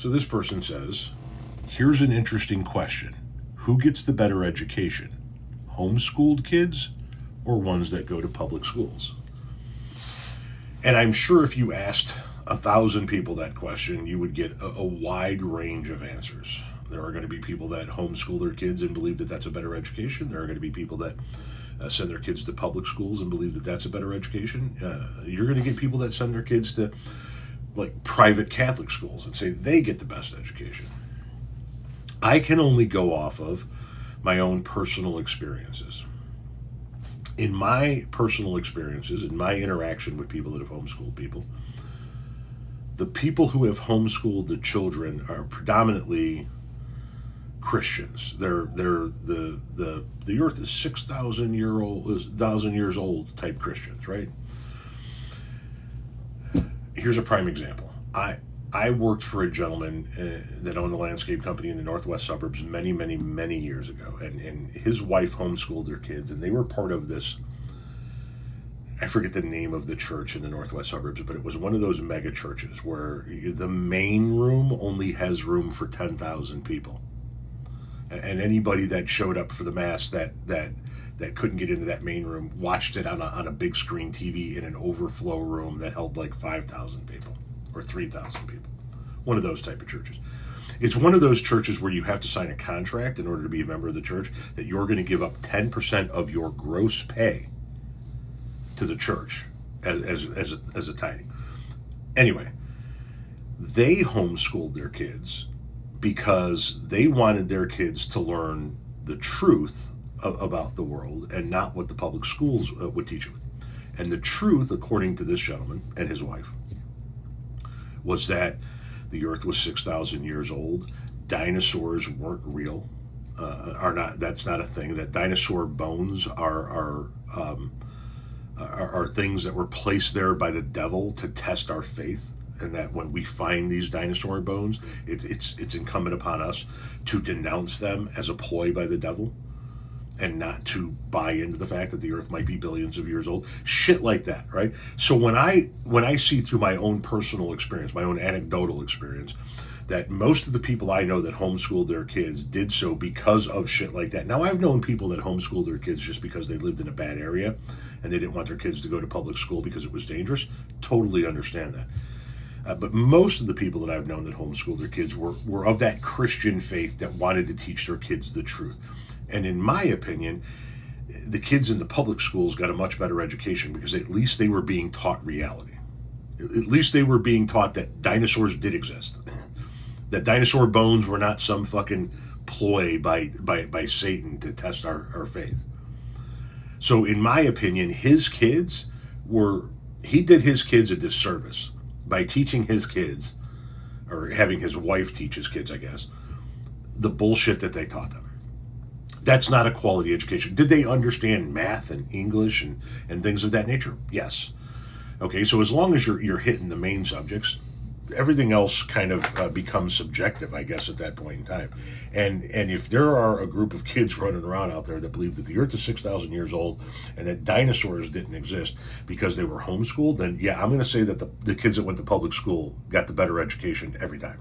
So this person says, here's an interesting question. Who gets the better education? Homeschooled kids or ones that go to public schools? And I'm sure if you asked 1,000 people that question, you would get a wide range of answers. There are going to be people that homeschool their kids and believe that that's a better education. There are going to be people that send their kids to public schools and believe that that's a better education. You're going to get people that send their kids to like private Catholic schools and say they get the best education. I can only go off of my own personal experiences. In my personal experiences, in my interaction with people that have homeschooled people, the people who have homeschooled the children are predominantly Christians. The earth is 6,000 years old type Christians, right? Here's a prime example. I worked for a gentleman that owned a landscape company in the northwest suburbs many years ago, and his wife homeschooled their kids, and they were part of this, I forget the name of the church in the northwest suburbs, but it was one of those mega churches where the main room only has room for 10,000 people. And anybody that showed up for the mass that couldn't get into that main room watched it on a big screen TV in an overflow room that held like 5,000 people or 3,000 people. One of those type of churches. It's one of those churches where you have to sign a contract in order to be a member of the church that you're going to give up 10% of your gross pay to the church as a tithing. Anyway, they homeschooled their kids because they wanted their kids to learn the truth about the world and not what the public schools would teach them. And the truth, according to this gentleman and his wife, was that the earth was 6,000 years old. Dinosaurs weren't real, that's not a thing. That dinosaur bones are things that were placed there by the devil to test our faith. And that when we find these dinosaur bones, it's incumbent upon us to denounce them as a ploy by the devil and not to buy into the fact that the earth might be billions of years old. Shit like that, right? So when I see through my own personal experience, my own anecdotal experience, that most of the people I know that homeschooled their kids did so because of shit like that. Now, I've known people that homeschooled their kids just because they lived in a bad area and they didn't want their kids to go to public school because it was dangerous. Totally understand that. But most of the people that I've known that homeschooled their kids were of that Christian faith that wanted to teach their kids the truth. And in my opinion, the kids in the public schools got a much better education because at least they were being taught reality. At least they were being taught that dinosaurs did exist. That dinosaur bones were not some fucking ploy by Satan to test our faith. So in my opinion, he did his kids a disservice by teaching his kids, or having his wife teach his kids, I guess, the bullshit that they taught them. That's not a quality education. Did they understand math and English and things of that nature? Yes. Okay, so as long as you're hitting the main subjects, everything else kind of becomes subjective, I guess, at that point in time. And if there are a group of kids running around out there that believe that the earth is 6,000 years old and that dinosaurs didn't exist because they were homeschooled, then yeah, I'm going to say that the kids that went to public school got the better education every time.